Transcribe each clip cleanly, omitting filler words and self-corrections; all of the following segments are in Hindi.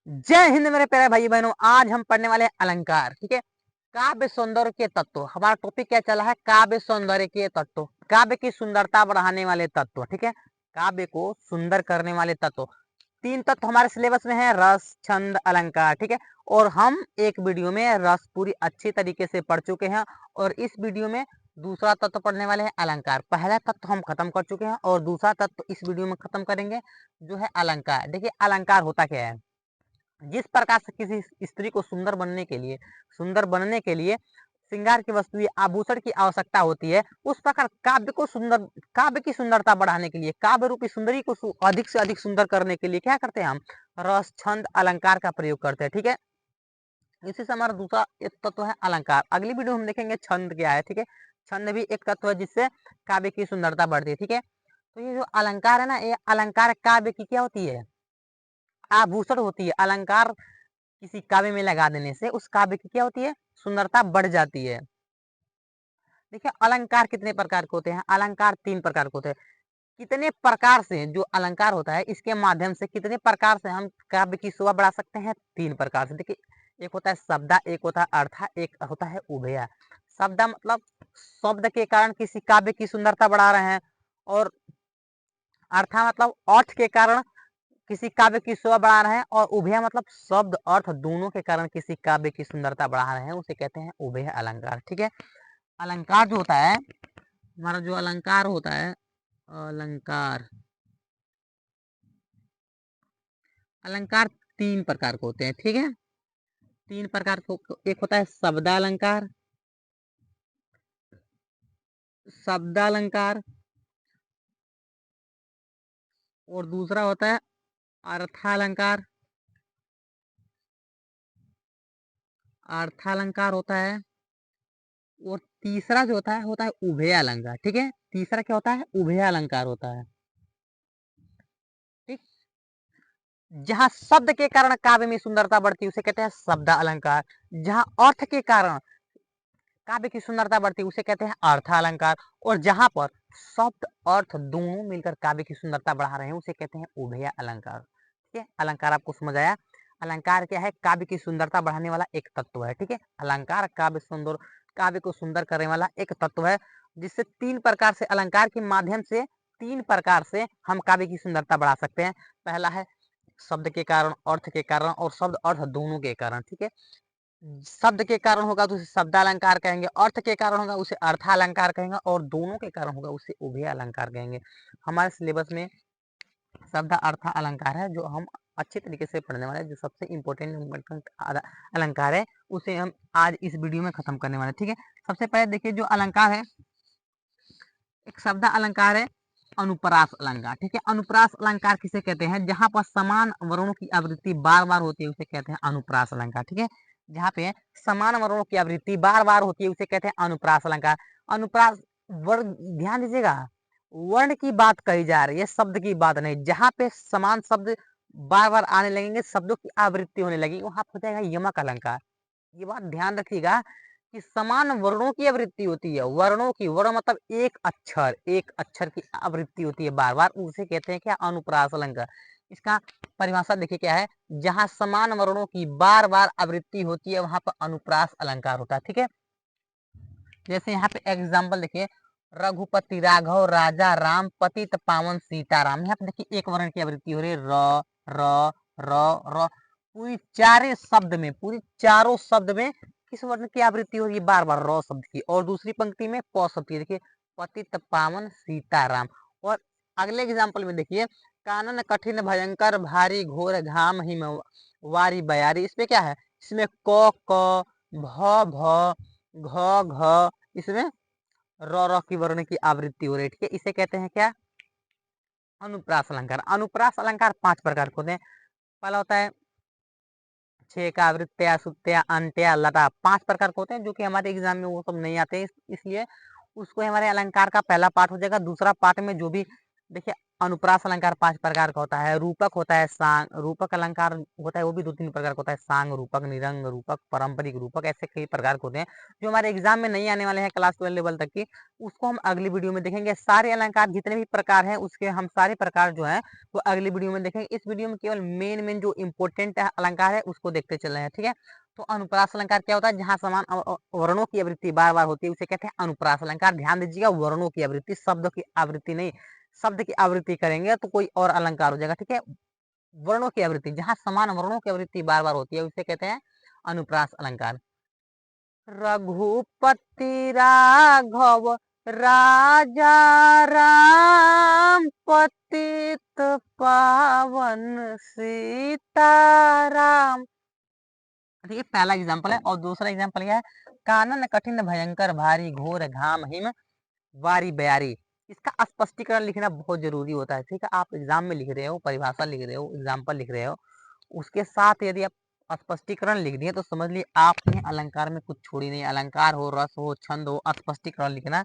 जय हिंद मेरे प्यारे भाई बहनों। आज हम पढ़ने वाले हैं अलंकार। ठीक है, काव्य सौंदर्य के तत्व। हमारा टॉपिक क्या चला है? काव्य सौंदर्य के तत्व, काव्य की सुंदरता बढ़ाने वाले तत्व। ठीक है, काव्य को सुंदर करने वाले तत्व। तीन तत्व हमारे सिलेबस में है, रस, छंद, अलंकार। ठीक है, और हम एक वीडियो में रस पूरी अच्छी तरीके से पढ़ चुके हैं और इस वीडियो में दूसरा तत्व पढ़ने वाले हैं, अलंकार। पहला तत्व हम खत्म कर चुके हैं और दूसरा तत्व इस वीडियो में खत्म करेंगे, जो है अलंकार। देखिए, अलंकार होता क्या है? जिस प्रकार से किसी स्त्री को सुंदर बनने के लिए श्रृंगार की वस्तु या आभूषण की आवश्यकता होती है, उस प्रकार काव्य की सुंदरता बढ़ाने के लिए, काव्य रूपी सुंदरी को अधिक से अधिक सुंदर करने के लिए क्या करते हैं? हम रस, छंद, अलंकार का प्रयोग करते हैं। ठीक है, इसी से हमारा दूसरा एक तत्व है अलंकार। अगली वीडियो हम देखेंगे छंद क्या है। ठीक है, छंद भी एक तत्व है जिससे काव्य की सुंदरता बढ़ती है। ठीक है, तो ये जो अलंकार है ना, ये अलंकार काव्य की क्या होती है? आभूषण होती है। अलंकार किसी काव्य में लगा देने से उस काव्य की क्या होती है? सुंदरता बढ़ जाती है। देखिए, अलंकार कितने प्रकार के होते हैं? अलंकार तीन प्रकार के होते हैं। कितने प्रकार से जो अलंकार होता है, इसके माध्यम से कितने प्रकार से हम काव्य की शोभा बढ़ा सकते हैं? तीन प्रकार से। देखिए, एक होता है शब्दा, एक होता है अर्था, एक होता है उभया। शब्दा मतलब शब्द के कारण किसी काव्य की सुंदरता बढ़ा रहे हैं, और अर्था मतलब अर्थ के कारण किसी काव्य की शोभा बढ़ा रहे हैं, और उभय मतलब शब्द अर्थ दोनों के कारण किसी काव्य की सुंदरता बढ़ा रहे हैं, उसे कहते हैं उभय अलंकार। ठीक है, अलंकार जो होता है, हमारा जो अलंकार होता है, अलंकार अलंकार तीन प्रकार के होते हैं। ठीक है, तीन प्रकार को, एक होता है शब्दालंकार, शब्दालंकार, और दूसरा होता है अर्थालंकार। अर्थालंकार होता है, और तीसरा जो होता है उभय अलंकार। ठीक है, तीसरा क्या होता है? उभय अलंकार होता है। ठीक, जहाँ शब्द के कारण काव्य में सुंदरता बढ़ती है उसे कहते हैं शब्द अलंकार। जहाँ अर्थ के कारण काव्य की सुंदरता बढ़ती है उसे कहते हैं अर्थ अलंकार। और जहाँ पर शब्द अर्थ दोनों मिलकर काव्य की सुंदरता बढ़ा रहे हैं उसे कहते हैं उभय अलंकार। ठीक है, अलंकार आपको समझ आया? अलंकार क्या है? काव्य की सुंदरता बढ़ाने वाला एक तत्व है। ठीक है, अलंकार काव्य को सुंदर करने वाला एक तत्व है, जिससे तीन प्रकार से, अलंकार के माध्यम से तीन प्रकार से हम काव्य की सुंदरता बढ़ा सकते हैं। पहला है शब्द के कारण, अर्थ के कारण, और शब्द अर्थ दोनों के कारण। ठीक है, शब्द के कारण होगा तो उसे शब्दालंकार कहेंगे, अर्थ के कारण होगा उसे अर्थालंकार कहेंगे, और दोनों के कारण होगा उसे उभय अलंकार कहेंगे। हमारे सिलेबस में शब्द अर्थ अलंकार है, जो हम अच्छे तरीके से पढ़ने वाले हैं। जो सबसे इम्पोर्टेंट अलंकार है उसे हम आज इस वीडियो में खत्म करने वाले हैं। ठीक है, सबसे पहले देखिए, जो अलंकार है, एक शब्द अलंकार है अनुप्रास अलंकार। ठीक है, अनुप्रास अलंकार किसे कहते हैं? जहां पर समान वर्णों की आवृत्ति बार बार होती है उसे कहते हैं अनुप्रास अलंकार। ठीक है, जहाँ पे समान वर्णों की आवृत्ति बार बार होती है उसे कहते हैं अनुप्रास अलंकार। अनुप्रास वर्ण, ध्यान दीजिएगा, वर्ण की बात कही जा रही है, शब्द की बात नहीं। जहाँ पे समान शब्द बार बार आने लगेंगे, शब्दों की आवृत्ति होने लगेगी, वहां हो जाएगा यमक अलंकार। ये बात ध्यान रखिएगा कि समान वर्णों की आवृत्ति होती है, वर्णों की, वर्ण मतलब एक अक्षर की आवृत्ति होती है बार बार, उसे कहते हैं क्या? अनुप्रास अलंकार। इसका परिभाषा देखिए क्या है? जहां समान वर्णों की बार बार आवृत्ति होती है वहां पर अनुप्रास अलंकार होता है। ठीक है, जैसे यहाँ पे एग्जाम्पल देखिए, रघुपति राघव राजा राम पतित पावन सीताराम। यहाँ पे देखिए एक वर्ण की आवृत्ति हो रही है, र र र। पूरी चारों शब्द में किस वर्ण की आवृत्ति हो रही है? बार बार र शब्द की। और दूसरी पंक्ति में प शब्द की। देखिए, पतित पावन सीताराम। और अगले एग्जाम्पल में देखिए, कानन कठिन भयंकर भारी घोर घाम हिम वारी बयारी। इसमें क्या है? इसमें क भ घ घ, इसमें र की वर्ण की आवृत्ति हो रही है। ठीक है, इसे कहते हैं क्या? अनुप्रास अलंकार। अनुप्रास अलंकार पांच प्रकार के होते हैं। पहला होता है छेका, वृत्या, सुत्या, अंत्या, लता। पांच प्रकार के होते हैं, जो कि हमारे एग्जाम में वो सब नहीं आते हैं, इसलिए उसको हमारे अलंकार का पहला पार्ट हो जाएगा। दूसरा पार्ट में जो भी देखिए अनुप्रास अलंकार 5 प्रकार का होता है। रूपक होता है, सांग रूपक अलंकार होता है, वो भी 2-3 प्रकार का होता है। सांग रूपक, निरंग रूपक, पारंपरिक रूपक, ऐसे कई प्रकार के होते हैं जो हमारे एग्जाम में नहीं आने वाले हैं क्लास 12 लेवल तक की। उसको हम अगली वीडियो में देखेंगे। सारे अलंकार जितने भी प्रकार हैं उसके हम सारे प्रकार जो हैं वो अगली वीडियो में देखेंगे। इस वीडियो में केवल मेन जो इम्पोर्टेंट अलंकार है उसको देखते चल रहे हैं, ठीक है। तो अनुप्रास अलंकार क्या होता है? जहां समान वर्णों की आवृत्ति बार बार होती है उसे कहते हैं अनुप्रास अलंकार। ध्यान दीजिएगा, वर्णों की आवृत्ति, शब्द की आवृत्ति नहीं। शब्द की आवृत्ति करेंगे तो कोई और अलंकार हो जाएगा, ठीक है। वर्णों की आवृत्ति, जहां समान वर्णों की आवृत्ति बार बार होती है उसे कहते हैं अनुप्रास अलंकार। रघुपति राघव राजा राम, पतित पावन सीताराम। ठीक है, पहला एग्जाम्पल है। और दूसरा एग्जाम्पल क्या है? कानन कठिन भयंकर भारी, घोर घाम हिम वारी बयारी। इसका स्पष्टीकरण लिखना बहुत जरूरी होता है, ठीक है। आप एग्जाम में लिख रहे हो, परिभाषा लिख रहे हो, एग्जाम्पल लिख रहे हो, उसके साथ यदि आप स्पष्टीकरण लिख दिए तो समझ लिए आपने अलंकार में कुछ छोड़ी नहीं। अलंकार हो, रस हो, छंद हो, स्पष्टीकरण लिखना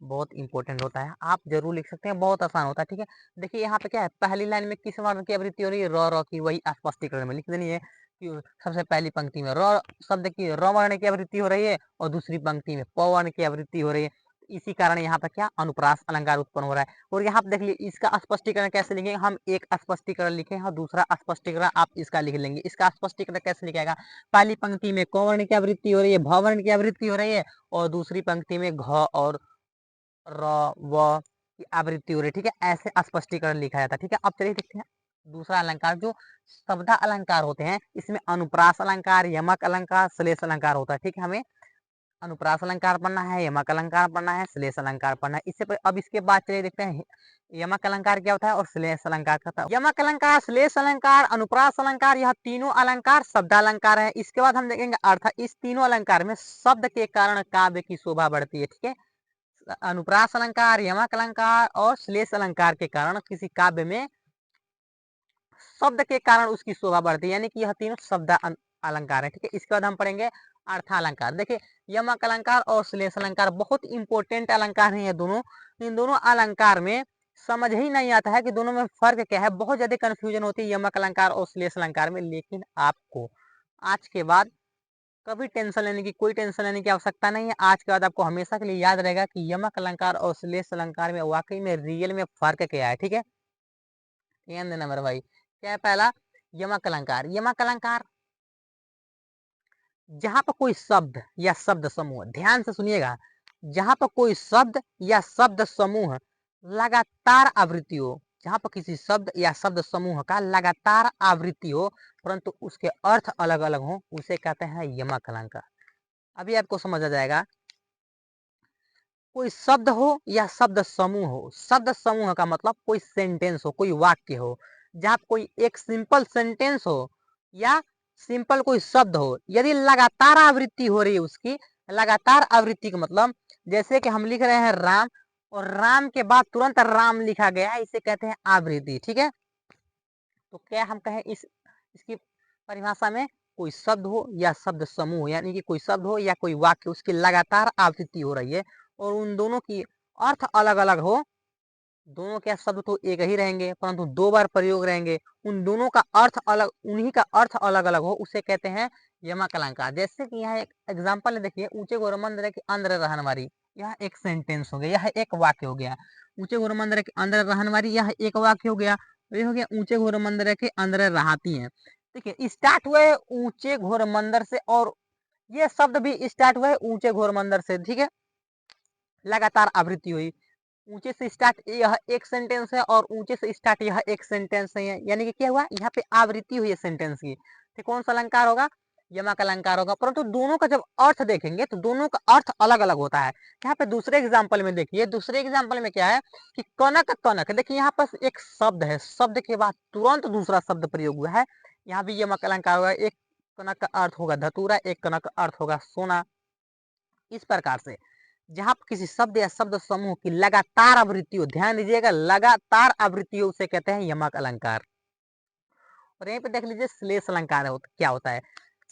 बहुत इंपॉर्टेंट होता है। आप जरूर लिख सकते हैं, बहुत आसान होता है, ठीक है। देखिए यहाँ पे क्या है, पहली लाइन में किस वर्ण की आवृत्ति हो रही है? र की, वही स्पष्टीकरण में लिख देनी है कि सबसे पहली पंक्ति में र शब्द की र वर्ण की आवृत्ति हो रही है और दूसरी पंक्ति में प वर्ण की आवृत्ति हो रही है। इसी कारण यहाँ पर क्या अनुप्रास अलंकार उत्पन्न हो रहा है। और यहाँ पे देख लीजिए इसका स्पष्टीकरण कैसे लिखेंगे? हम एक स्पष्टीकरण लिखे और दूसरा स्पष्टीकरण आप इसका लिख लेंगे। इसका स्पष्टीकरण कैसे लिखेगा? पहली पंक्ति में क वर्ण की आवृत्ति हो रही है, भ वर्ण की आवृत्ति हो रही है और दूसरी पंक्ति में घ और र व की आवृत्ति हो रही है, ठीक है। ऐसे स्पष्टीकरण लिखा जाता है, ठीक है। अब चलिए देखते हैं दूसरा अलंकार जो शब्द अलंकार होते हैं। इसमें अनुप्रास अलंकार, यमक अलंकार, श्लेष अलंकार होता है, ठीक है। हमें अनुप्रास अलंकार पढ़ना है, यमक अलंकार पढ़ना है, श्लेष अलंकार पढ़ना है। अब इसके बाद चलिए देखते हैं यमक अलंकार क्या होता है और श्लेष अलंकार क्या होता है। यमक अलंकार, श्लेष अलंकार, अनुप्रास अलंकार, यह तीनों अलंकार शब्द अलंकार है। इसके बाद हम देखेंगे अर्थ। इस तीनों अलंकार में शब्द के कारण काव्य की शोभा बढ़ती है, ठीक है। अनुप्रास अलंकार, यमक अलंकार और श्लेष अलंकार के कारण किसी काव्य में शब्द के कारण उसकी शोभा बढ़ती है, यानी कि यह तीनों शब्द अलंकार है, ठीक है। इसके बाद हम पढ़ेंगे अर्थालंकार। देखिए यमक अलंकार और श्लेष अलंकार बहुत इंपॉर्टेंट अलंकार हैं ये दोनों। इन दोनों अलंकार में समझ ही नहीं आता है कि दोनों में फर्क क्या है। बहुत ज्यादा कंफ्यूजन होती है यमक अलंकार और श्लेष अलंकार में। लेकिन आपको आज के बाद कभी टेंशन लेने की, कोई टेंशन लेने की आवश्यकता नहीं है। आज के बाद आपको हमेशा के लिए याद रहेगा कि यमक अलंकार और श्लेष अलंकार में वाकई में रियल में फर्क क्या है, ठीक है। ध्यान देना मेरे भाई। क्या है? पहला यमक अलंकार। यमक अलंकार जहां पर कोई शब्द या शब्द समूह, ध्यान से सुनिएगा, जहां पर कोई शब्द या शब्द समूह लगातार आवृत्ति हो, जहां पर किसी शब्द या शब्द समूह का लगातार आवृत्ति हो परंतु उसके अर्थ अलग अलग हो, उसे कहते हैं यमक अलंकार। अभी आपको समझ आ जाएगा। कोई शब्द हो या शब्द समूह हो, शब्द समूह का मतलब कोई सेंटेंस हो, कोई वाक्य हो, जहां कोई एक सिंपल सेंटेंस हो या सिंपल कोई शब्द हो, यदि लगातार आवृत्ति हो रही है उसकी, लगातार आवृत्ति का मतलब जैसे कि हम लिख रहे हैं राम और राम के बाद तुरंत राम लिखा गया है, इसे कहते हैं आवृत्ति, ठीक है। तो क्या हम कहें इसकी परिभाषा में? कोई शब्द हो या शब्द समूह, यानी कि कोई शब्द हो या कोई वाक्य उसकी लगातार आवृत्ति हो रही है और उन दोनों की अर्थ अलग अलग हो। दोनों के शब्द तो एक ही रहेंगे परंतु दो बार प्रयोग रहेंगे, उन दोनों का अर्थ अलग, उन्हीं का अर्थ अलग अलग हो, उसे कहते हैं यमक अलंकार। जैसे कि यहाँ एक एग्जाम्पल है, देखिए ऊंचे घोर मंदिर के अंदर रहनवारी, यह एक सेंटेंस हो गया, यह एक वाक्य हो गया। ऊंचे घोर मंदिर के अंदर रहनवारी, यह एक वाक्य हो गया। ये हो गया ऊंचे घोर मंदिर के अंदर रहती है। देखिए स्टार्ट हुए ऊंचे घोर मंदिर से और ये शब्द भी स्टार्ट हुए ऊंचे घोर मंदिर से, ठीक है। लगातार आवृत्ति हुई, ऊंचे से स्टार्ट यह एक सेंटेंस है और ऊंचे से स्टार्ट यह एक सेंटेंस है, यानी कि क्या हुआ यहाँ पे आवृत्ति हुई है सेंटेंस की। तो कौन सा अलंकार होगा? यमक अलंकार होगा। परंतु दोनों का जब अर्थ देखेंगे तो दोनों का अर्थ अलग अलग होता है। यहाँ पे दूसरे एग्जाम्पल में देखिए, दूसरे एग्जाम्पल में क्या है कि कनक कनक, देखिए यहाँ पर एक शब्द है, शब्द के बाद तुरंत दूसरा शब्द प्रयोग हुआ है, यहाँ भी यमक अलंकार होगा। एक कनक का अर्थ होगा धतूरा, एक कनक का अर्थ होगा सोना। इस प्रकार से जहां किसी शब्द या शब्द समूह की लगातार आवृत्ति हो, ध्यान दीजिएगा लगातार आवृत्ति हो, उसे कहते हैं यमक अलंकार। और यहीं पे देख लीजिए श्लेष अलंकार क्या होता है।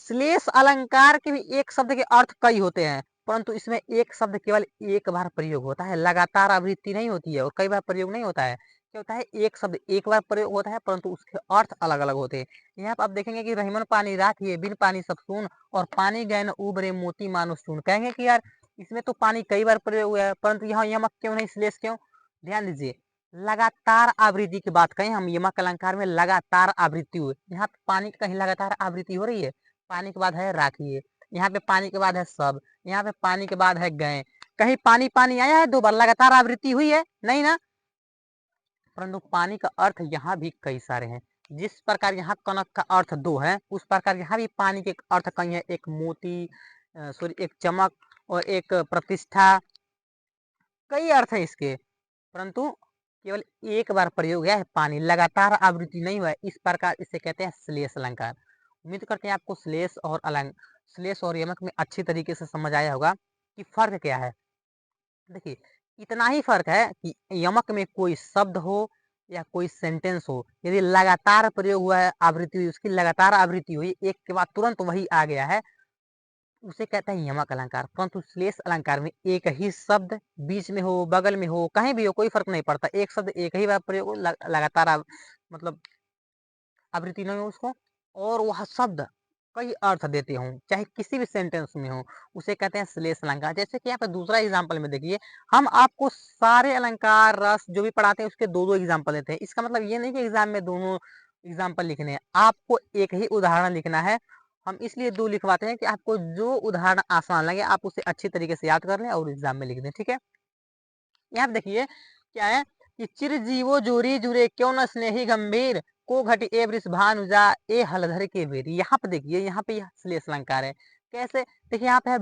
श्लेष अलंकार के भी एक शब्द के अर्थ कई होते हैं परंतु इसमें एक शब्द केवल एक बार प्रयोग होता है, लगातार आवृत्ति नहीं होती है और कई बार प्रयोग नहीं होता है। क्या होता है, एक शब्द एक बार प्रयोग होता है परंतु उसके अर्थ अलग अलग होते हैं। यहाँ पे आप देखेंगे कि रहीमन पानी राखिए बिन पानी सब सून, और पानी गए न उबरे मोती मानो चून। कहेंगे कि यार इसमें तो पानी कई बार प्रयोग हुआ है परंतु यहाँ यमक क्यों नहीं, श्लेष क्यों? ध्यान दीजिए, लगातार आवृत्ति की बात कहें हम, यमक अलंकार में लगातार आवृत्ति हुई। यहाँ पे पानी की कहीं लगातार आवृत्ति हो रही है, पानी के बाद है राखिए, यहाँ पे पानी के बाद है सब, यहाँ पे पानी के बाद है गए, कहीं पानी पानी आया है दो बार, लगातार आवृत्ति हुई है नहीं ना? परंतु पानी का अर्थ यहाँ भी कई सारे हैं। जिस प्रकार यहाँ कनक का अर्थ दो है, उस प्रकार यहाँ भी पानी के अर्थ कई है, एक मोती, सॉरी एक चमक और एक प्रतिष्ठा, कई अर्थ है इसके, परंतु केवल एक बार प्रयोग है पानी, लगातार आवृत्ति नहीं हुआ है। इस प्रकार इसे कहते हैं श्लेष अलंकार। उम्मीद करते हैं आपको श्लेष और यमक में अच्छी तरीके से समझ आया होगा कि फर्क क्या है। देखिए इतना ही फर्क है कि यमक में कोई शब्द हो या कोई सेंटेंस हो, यदि लगातार प्रयोग हुआ है, आवृत्ति हुई, उसकी लगातार आवृत्ति हुई, एक के बाद तुरंत वही आ गया है, उसे कहते हैं यमक अलंकार। परंतु श्लेष अलंकार में एक ही शब्द बीच में हो, बगल में हो, कहीं भी हो, कोई फर्क नहीं पड़ता, एक शब्द एक ही बार प्रयोग हो, लगातार मतलब आवृत्ति नहीं हो उसको, और वह शब्द कई अर्थ देते हों, चाहे किसी भी सेंटेंस में हो, उसे कहते हैं श्लेष अलंकार। जैसे कि यहाँ पे दूसरा एग्जाम्पल में देखिए, हम आपको सारे अलंकार रस जो भी पढ़ाते हैं उसके दो दो एग्जाम्पल देते हैं। इसका मतलब ये नहीं कि एग्जाम में दोनों एग्जाम्पल लिखने हैं, आपको एक ही उदाहरण लिखना है। हम इसलिए दो लिखवाते हैं कि आपको जो उदाहरण आसान लगे आप उसे अच्छी तरीके से याद कर लें और एग्जाम में लिख दें, ठीक है। यहाँ पे देखिए क्या है कि चिरजीवो जोरी जुरे क्यों न स्नेही गंभीर, को घटी ए वृष भानुजा ए हलधर के वीर। यहाँ पे देखिए, यहाँ पे यह श्लेष अलंकार है। कैसे? देखिए यहाँ पे है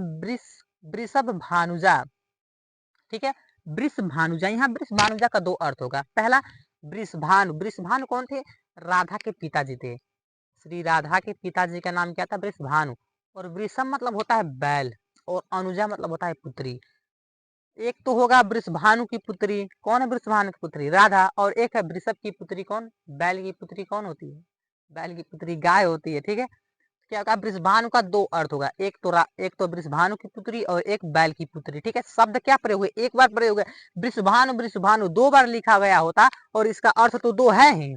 वृषभ भानुजा, ठीक है, वृष भानुजा। यहाँ वृष भानुजा का दो अर्थ होगा। पहला वृषभानु कौन थे? राधा के पिताजी थे, श्री राधा के पिताजी का नाम क्या था? वृषभानु। और वृषभ मतलब होता है बैल, और अनुजा मतलब होता है पुत्री। एक तो होगा वृषभानु की पुत्री, कौन है वृषभानु की पुत्री? राधा। और एक है वृषभ की पुत्री, कौन? बैल की पुत्री कौन होती है? बैल की पुत्री गाय होती है, ठीक है। क्या कहा? वृषभानु का दो अर्थ होगा, एक तो वृषभानु की पुत्री और एक बैल की पुत्री, ठीक है। शब्द क्या प्रयोग हुए? एक बार प्रयोग है। वृषभानु वृषभानु दो बार लिखा गया होता और इसका अर्थ तो दो है ही,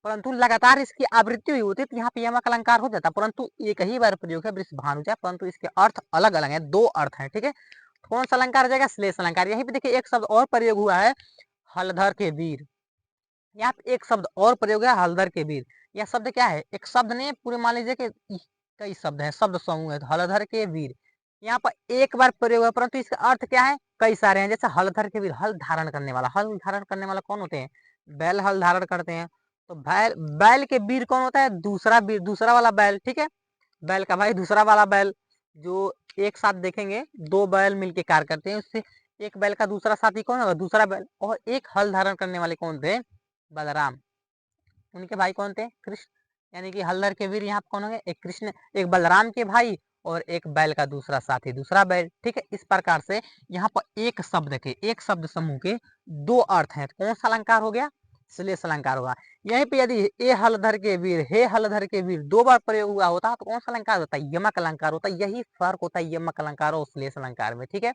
परंतु लगातार इसकी आवृत्ति हुई होती तो यहाँ पे यमक अलंकार हो जाता, परंतु एक ही बार प्रयोग है वृषभानुजा, परंतु इसके अर्थ अलग अलग है, दो अर्थ है, ठीक है। कौन सा अलंकार हो जाएगा? श्लेष अलंकार। यहीं पे देखिए एक शब्द और प्रयोग हुआ है, हलधर के वीर। यहाँ पे एक शब्द और प्रयोग है, हलधर के वीर। यह शब्द क्या है? एक शब्द ने पूरे मान लीजिए कि कई शब्द है, शब्द समूह है, हलधर के वीर। यहाँ पर एक बार प्रयोग है परंतु इसका अर्थ क्या है? कई सारे हैं। जैसे हलधर के वीर, हल धारण करने वाला, हल धारण करने वाला कौन होते हैं? बैल हल धारण करते हैं। तो बैल के वीर कौन होता है? दूसरा वीर, दूसरा वाला बैल, ठीक है। बैल का भाई दूसरा वाला बैल, जो एक साथ देखेंगे दो बैल मिलके कार्य करते हैं, उससे एक बैल का दूसरा साथी कौन होगा? दूसरा बैल। और एक हल धारण करने वाले कौन थे? बलराम। उनके भाई कौन थे? कृष्ण। यानी कि हलधर के वीर यहाँ कौन होंगे? एक कृष्ण, एक बलराम के भाई और एक बैल का दूसरा साथी, दूसरा बैल, ठीक है। इस प्रकार से यहाँ पर एक शब्द समूह के दो अर्थ हैं। कौन सा अलंकार हो गया? श्लेष अलंकार होगा। यहीं पे यदि ए हलधर के वीर, हे हलधर के वीर दो बार प्रयोग हुआ होता तो कौन सा अलंकार होता है? यमक अलंकार होता है। यही फर्क होता है यमक अलंकार और श्लेष अलंकार में, ठीक है।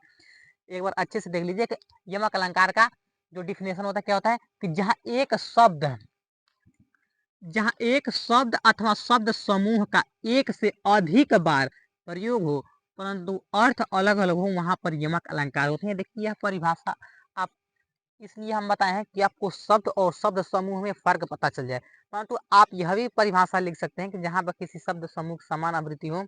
एक बार अच्छे से देख लीजिए कि यमक अलंकार का जो डिफिनेशन होता है क्या होता है कि जहां एक शब्द अथवा शब्द समूह का एक से अधिक बार प्रयोग हो परंतु अर्थ अलग अलग हो, वहां पर यमक अलंकार होते हैं। देखिए यह परिभाषा आप, इसलिए हम बताए हैं कि आपको शब्द और शब्द समूह में फर्क पता चल जाए। परंतु आप यह भी परिभाषा लिख सकते हैं कि जहां पर किसी शब्द समूह की समान आवृत्ति हो,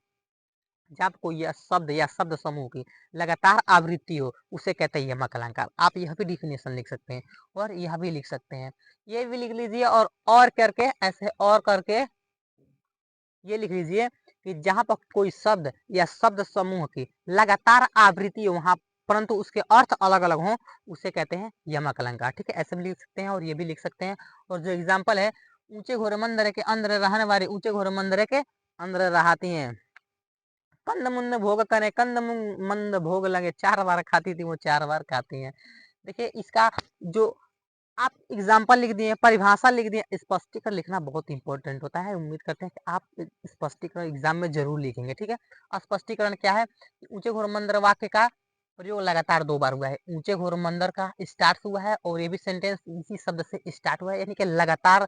जब कोई यह शब्द या शब्द समूह की लगातार आवृत्ति हो, उसे कहते हैं यमक अलंकार। आप यह भी डिफिनेशन लिख सकते हैं और यह भी लिख सकते हैं, ये भी लिख लीजिए। और करके ऐसे और करके ये लिख लीजिए कि जहां पर कोई शब्द या शब्द समूह की लगातार आवृत्ति हो वहां परंतु उसके अर्थ अलग अलग हों, उसे कहते हैं यमक अलंकार, ठीक है। ऐसे भी लिख सकते हैं और ये भी लिख सकते हैं। और जो एग्जाम्पल है, ऊंचे घोर मंदिर के अंदर रहने वाले, ऊंचे घोर मंदिर के अंदर रहती हैं, कंद मुंद भोग करे, कंद मंद भोग लगे, 4 बार खाती थी वो 4 बार खाती हैं। देखिए इसका जो आप एग्जाम्पल लिख दिए, परिभाषा लिख दिए, स्पष्टीकरण लिखना बहुत इंपॉर्टेंट होता है। उम्मीद करते हैं कि आप स्पष्टीकरण एग्जाम में जरूर लिखेंगे, ठीक है। स्पष्टीकरण क्या है? ऊंचे घोर मंदिर वाक्य का प्रयोग लगातार 2 बार हुआ है। ऊँचे घोर मंदिर का स्टार्ट हुआ है और ये भी सेंटेंस इसी शब्द से स्टार्ट हुआ है, यानी कि लगातार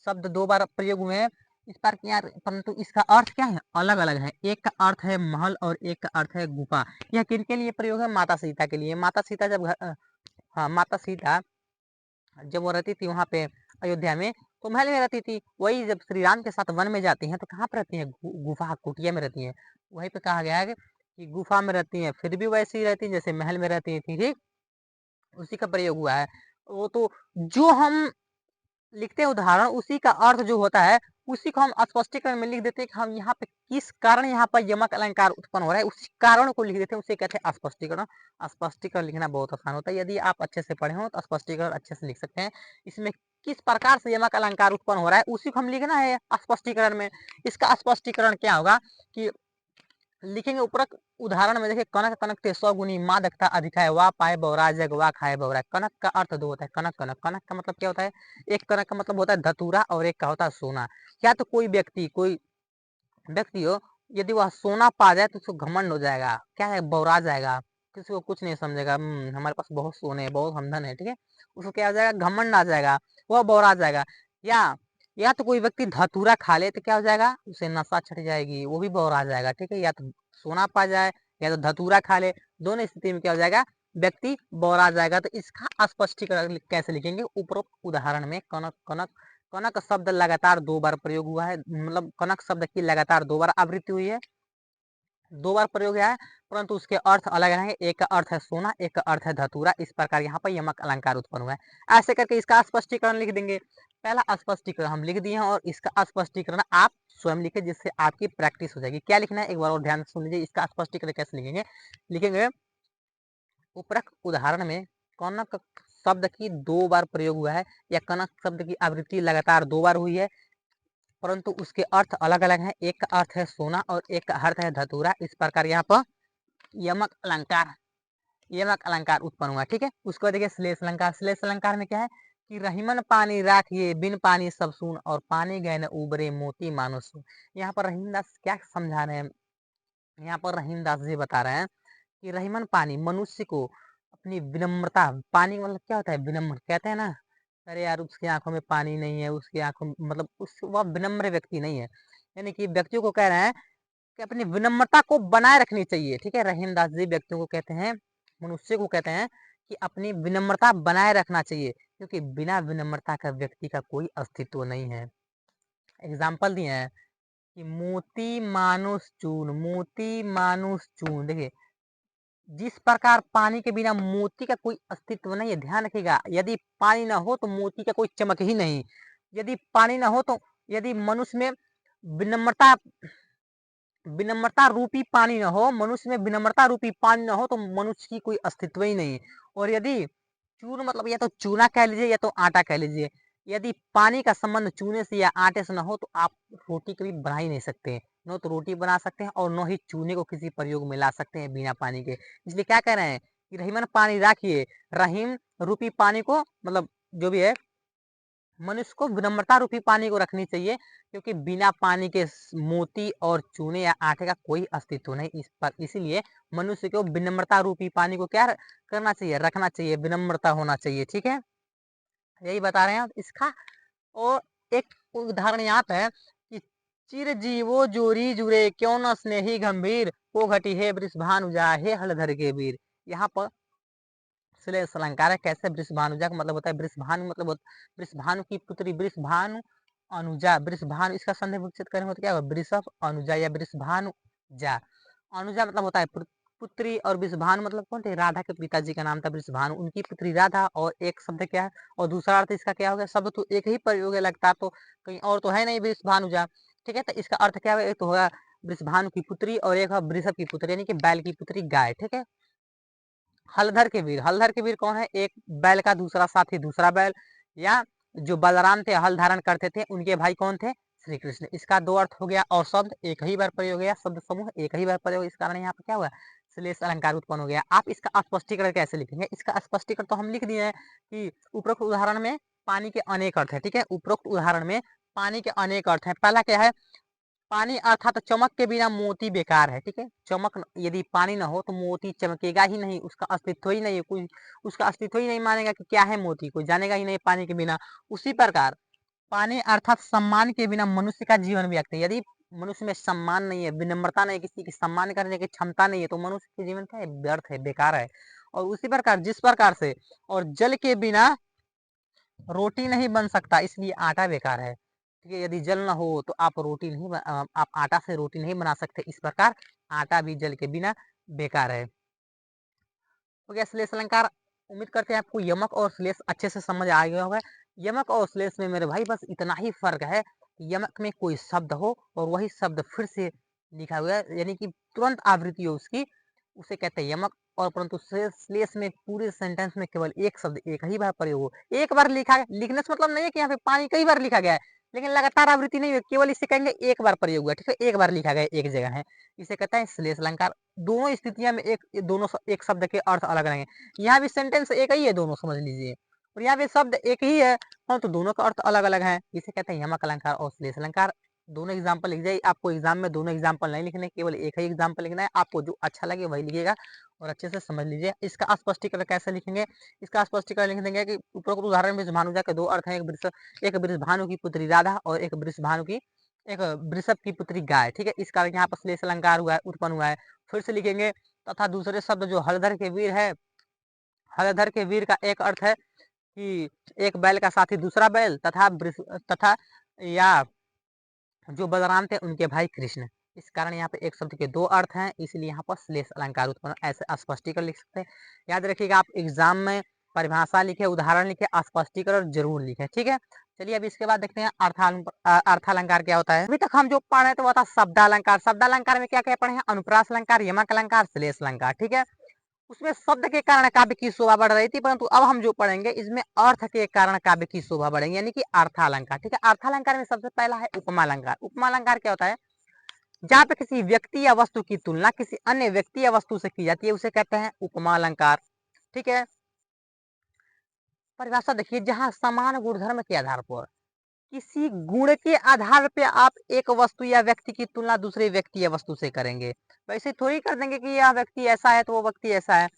शब्द 2 बार प्रयोग हुए हैं इस बार की यार, परंतु इसका अर्थ क्या है? अलग-अलग है। एक का अर्थ है महल और एक का अर्थ है गुफा। यह किनके लिए प्रयोग है? माता सीता के लिए। माता सीता जब हाँ, माता सीता जब वो रहती थी वहाँ पे अयोध्या में, तो महल में रहती थी। वही जब श्री राम के साथ वन में जाती हैं तो कहाँ पे रहती हैं? गुफा कुटिया में रहती हैं। वहीं पे कहा गया है कि गुफा में रहती हैं, फिर भी वैसी ही रहती हैं जैसे महल में रहती थी, ठीक? उसी का प्रयोग हुआ है। वो तो जो हम लिखते हैं उदाहरण, उसी का अर्थ जो होता है, उसी को हम स्पष्टीकरण में लिख देते हैं कि हम यहाँ पे किस कारण यहाँ पर यमक अलंकार उत्पन्न हो रहा है, उसी कारण को लिख देते हैं, उसे कहते हैं स्पष्टीकरण। स्पष्टीकरण लिखना बहुत आसान होता है। यदि आप अच्छे से पढ़े हों तो स्पष्टीकरण अच्छे से लिख सकते हैं। इसमें किस प्रकार से यमक अलंकार उत्पन्न हो रहा है, उसी को हम लिखना है स्पष्टीकरण में। इसका स्पष्टीकरण क्या होगा कि लिखेंगे उपरोक्त उदाहरण में देखिए, कनक कनक ते 100 गुनी माँ दक्षता अधिक है, वाह पाए बौरा जग वाह खाए बौरा। कनक का अर्थ दो होता है, कनक कनक। कनक का मतलब क्या होता है? एक कनक का मतलब होता है धतूरा और एक का होता है सोना। या तो कोई व्यक्ति हो, यदि वह सोना पा जाए तो उसको घमंड हो जाएगा, क्या है? बौरा जाएगा, किसी को कुछ नहीं समझेगा। हमारे पास बहुत सोने है, बहुत हमधन है, ठीक है? उसको क्या हो जाएगा? घमंड आ जाएगा, वह बौरा जाएगा। या तो कोई व्यक्ति धतूरा खा ले तो क्या हो जाएगा? उसे नशा चढ़ जाएगी, वो भी बौरा जाएगा, ठीक है? या तो सोना पा जाए या तो धतूरा खा ले, दोनों स्थिति में क्या हो जाएगा? व्यक्ति बौरा जाएगा। तो इसका स्पष्टीकरण कैसे लिखेंगे? उपरोक्त उदाहरण में कनक कनक, कनक शब्द लगातार 2 बार प्रयोग हुआ है, मतलब कनक शब्द की लगातार 2 बार आवृत्ति हुई है, 2 बार प्रयोग है, परंतु उसके अर्थ अलग हैं। एक का अर्थ है सोना, एक का अर्थ है धतूरा। इस प्रकार यहाँ पर यमक अलंकार उत्पन्न हुआ है। ऐसे करके इसका स्पष्टीकरण लिख देंगे। पहला स्पष्टीकरण हम लिख दिए हैं और इसका स्पष्टीकरण आप स्वयं लिखे, जिससे आपकी प्रैक्टिस हो जाएगी। क्या लिखना है एक बार और ध्यान से सुन लीजिए। इसका स्पष्टीकरण कैसे लिखेंगे? लिखेंगे उपरोक्त उदाहरण में कनक शब्द की 2 बार प्रयोग हुआ है, या कनक शब्द की आवृत्ति लगातार 2 बार हुई है, परंतु उसके अर्थ अलग-अलग हैं। एक का अर्थ है सोना और एक का अर्थ है धतूरा। इस प्रकार यहाँ पर यमक अलंकार उत्पन्न हुआ, ठीक है? उसको देखिए श्लेष अलंकार। श्लेष अलंकार में क्या है कि रहीमन पानी राखिए बिन पानी सब सून, और पानी गए न उबरे मोती मानो सून। यहाँ पर रहीमदास क्या समझा रहे हैं? यहाँ पर रहीमदास जी बता रहे हैं कि रहीमन पानी मनुष्य को अपनी विनम्रता, पानी मतलब क्या होता है? विनम्र कहते हैं ना, अरे यार उसकी आंखों में पानी नहीं है, उसकी आंखों में मतलब उस वह विनम्र व्यक्ति नहीं है, यानी कि व्यक्तियों को कह रहे हैं कि अपनी विनम्रता को बनाए रखनी चाहिए, ठीक है? रहीमदास जी व्यक्तियों को कहते हैं, मनुष्य को कहते हैं कि अपनी विनम्रता बनाए रखना चाहिए, क्योंकि बिना विनम्रता का व्यक्ति का कोई अस्तित्व नहीं है। एग्जाम्पल दिए हैं कि मोती मानुष चून। देखिए, जिस प्रकार पानी के बिना मोती का कोई अस्तित्व नहीं है, ध्यान रखिएगा। यदि पानी ना हो तो मोती का कोई चमक ही नहीं। यदि पानी ना हो तो, यदि मनुष्य में विनम्रता विनम्रता रूपी पानी न हो, मनुष्य में विनम्रता रूपी पानी न हो, तो मनुष्य की कोई अस्तित्व ही नहीं। और यदि चूर्ण मतलब या तो चूना कह लीजिए या तो आटा कह लीजिए, यदि पानी का संबंध चूने से या आटे से न हो तो आप रोटी कभी बना ही नहीं सकते। न तो रोटी बना सकते हैं और न ही चूने को किसी प्रयोग में ला सकते हैं बिना पानी के। इसलिए क्या कह रहे हैं कि रहीमन पानी राखिए, रहीम रूपी पानी को मतलब जो भी है, मनुष्य को विनम्रता रूपी पानी को रखनी चाहिए, क्योंकि बिना पानी के मोती और चूने या आटे का कोई अस्तित्व नहीं। इस पर इसीलिए मनुष्य को विनम्रता रूपी पानी को क्या करना चाहिए? रखना चाहिए, विनम्रता होना चाहिए, ठीक है? यही बता रहे हैं इसका। और एक उदाहरण यहाँ पे है कि चिर जीवो जोरी जुरे क्यों न स्नेही गंभीर, को घटी है वृषभानुजा हे हलधर के वीर। यहाँ पर श्लेष अलंकार है। कैसे? वृषभानुजा का मतलब होता है वृषभानु, मतलब वृषभानु की पुत्री वृषभानु अनुजा। वृषभानु इसका संधि विकसित करेंगे तो क्या होगा? वृषभ अनुजा या वृषभानु जा। अनुजा मतलब होता है पुत्री, और वृषभानु मतलब कौन थे? राधा के पिताजी का नाम था वृषभानु, उनकी पुत्री राधा। और एक शब्द क्या है और दूसरा अर्थ इसका क्या हो गया? शब्द तो एक ही प्रयोग है, लगता तो कहीं और तो है नहीं वृषभानुजा, ठीक है? तो इसका अर्थ क्या होगा? एक तो होगा वृषभानु की पुत्री और एक है वृषभ की पुत्री, यानी कि बैल की पुत्री गाय, ठीक है? हलधर के वीर, हलधर के वीर कौन है? एक बैल का दूसरा साथी दूसरा बैल, या जो बलराम थे हल धारण करते थे, उनके भाई कौन थे? श्री कृष्ण। इसका 2 अर्थ हो गया और शब्द एक ही बार प्रयोग गया, शब्द समूह एक ही बार प्रयोग, इस कारण यहाँ पर क्या हुआ? श्लेष अलंकार उत्पन्न हो गया। आप इसका स्पष्टीकरण कैसे लिखेंगे? इसका स्पष्टीकरण तो हम लिख दिए हैं कि उपरोक्त उदाहरण में पानी के अनेक अर्थ है, ठीक है? उपरोक्त उदाहरण में पानी के अनेक अर्थ है। पहला क्या है? पानी अर्थात चमक के बिना मोती बेकार है। ठीक है, चमक यदि पानी ना हो तो मोती चमकेगा ही नहीं, उसका अस्तित्व ही नहीं है, कोई उसका अस्तित्व ही नहीं मानेगा कि क्या है मोती, कोई जानेगा ही नहीं पानी के बिना। उसी प्रकार पानी अर्थात सम्मान के बिना मनुष्य का जीवन व्यर्थ है। यदि मनुष्य में सम्मान नहीं है, विनम्रता नहीं, किसी की सम्मान करने की क्षमता नहीं है, तो मनुष्य के जीवन क्या है, व्यर्थ है, बेकार है। और उसी प्रकार जिस प्रकार से और जल के बिना रोटी नहीं बन सकता, इसलिए आटा बेकार है। ठीक है, यदि जल ना हो तो आप रोटी नहीं आप आटा से रोटी नहीं बना सकते। इस प्रकार आटा भी जल के बिना बेकार है। हो गया श्लेष अलंकार। उम्मीद करते हैं आपको यमक और श्लेष अच्छे से समझ आ गया होगा। यमक और श्लेष में मेरे भाई बस इतना ही फर्क है, यमक में कोई शब्द हो और वही शब्द फिर से लिखा हुआ है, यानी कि तुरंत आवृत्ति हो उसकी, उसे कहते हैं यमक। और परंतु श्लेष में पूरे सेंटेंस में केवल एक शब्द एक ही बार प्रयोग हो, एक बार लिखा, लिखने से मतलब नहीं है कि यहाँ पे पानी कई बार लिखा गया है, लेकिन लगातार आवृत्ति नहीं हुई, केवल इसे कहेंगे एक बार प्रयोग हुआ। ठीक है, एक बार लिखा गया एक जगह है, इसे कहते हैं श्लेष अलंकार। दोनों स्थितियां में दोनों एक शब्द के अर्थ अलग अलग हैं। यहाँ भी सेंटेंस एक ही है, दोनों समझ लीजिए, और यहाँ पे शब्द एक ही है, तो दोनों का अर्थ अलग अलग है। इसे कहते हैं यमक अलंकार और श्लेष अलंकार। दोनों एग्जाम्पल लिख जाइए। आपको एग्जाम में दोनों एग्जाम्पल नहीं लिखने, केवल एक ही एग्जाम्पल लिखना है, आपको जो अच्छा लगे वही लिखिएगा और अच्छे से समझ लीजिए। इसका स्पष्टीकरण कैसे लिखेंगे, इसका स्पष्टीकरण लिख देंगे कि उपरोक्त उदाहरण में भानुजा के दो अर्थ हैं, एक वृषभानु की पुत्री राधा और एक वृषभानु की एक वृषभ की पुत्री गाय। ठीक है, इस कारण यहाँ पर श्लेष अलंकार हुआ है, उत्पन्न हुआ है। फिर से लिखेंगे, तथा दूसरे शब्द जो हलधर के वीर है, हलधर के वीर का एक अर्थ है कि एक बैल का साथी दूसरा बैल, तथा या जो बलराम थे उनके भाई कृष्ण। इस कारण यहाँ पे एक शब्द के दो अर्थ हैं, इसलिए यहाँ पर श्लेष अलंकार उत्पन्न, ऐसे स्पष्टीकरण लिख सकते हैं। याद रखिएगा, आप एग्जाम में परिभाषा लिखे, उदाहरण लिखे, स्पष्टीकरण जरूर लिखे। ठीक है, चलिए अब इसके बाद देखते हैं अर्थालंकार क्या होता है। अभी तक हम जो पढ़ रहे थे वो था शब्दालंकार। शब्दालंकार में क्या क्या पढ़े हैं, अनुप्रास अलंकार, यमक अलंकार, श्लेष अलंकार। ठीक है, उसमें शब्द के कारण काव्य की शोभा बढ़ रही थी, परंतु अब हम जो पढ़ेंगे इसमें अर्थ के कारण काव्य की शोभा बढ़ेगी, यानी कि अर्थालंकार। ठीक है, अर्थालंकार में सबसे पहला है उपमा अलंकार। उपमा अलंकार क्या होता है, जहाँ पे किसी व्यक्ति या वस्तु की तुलना किसी अन्य व्यक्ति या वस्तु से की जाती है, उसे कहते हैं उपमा अलंकार। ठीक है, परिभाषा देखिए, जहाँ समान गुणधर्म के आधार पर किसी गुण के आधार पे आप एक वस्तु या व्यक्ति की तुलना दूसरे व्यक्ति या वस्तु से करेंगे। वैसे थोड़ी कर देंगे कि यह व्यक्ति ऐसा है तो वो व्यक्ति ऐसा है।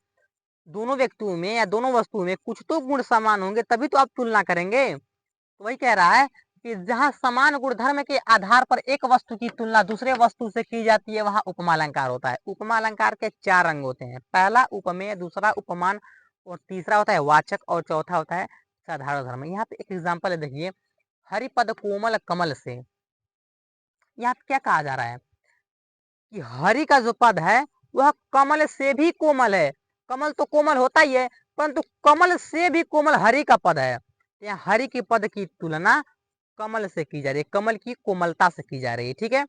दोनों व्यक्तियों में या दोनों वस्तुओं में कुछ तो गुण समान होंगे, तभी तो आप तुलना करेंगे। तो वही कह रहा है कि जहां समान गुणधर्म के आधार पर एक वस्तु की तुलना दूसरे वस्तु से की जाती है, वहां उपमा अलंकार होता है। उपमा अलंकार के चार अंग होते हैं, पहला उपमेय, दूसरा उपमान, और तीसरा होता है वाचक, और चौथा होता है साधारण धर्म। यहाँ पे एक एग्जाम्पल है, देखिए, हरिपद कोमल कमल से। यहाँ पे क्या कहा जा रहा है कि हरि का जो पद है वह कमल से भी कोमल है। कमल तो कोमल होता ही है, परंतु कमल से भी कोमल हरि का पद है। यहाँ हरि के पद की तुलना कमल से की जा रही है, कमल की कोमलता से की जा रही है। ठीक है,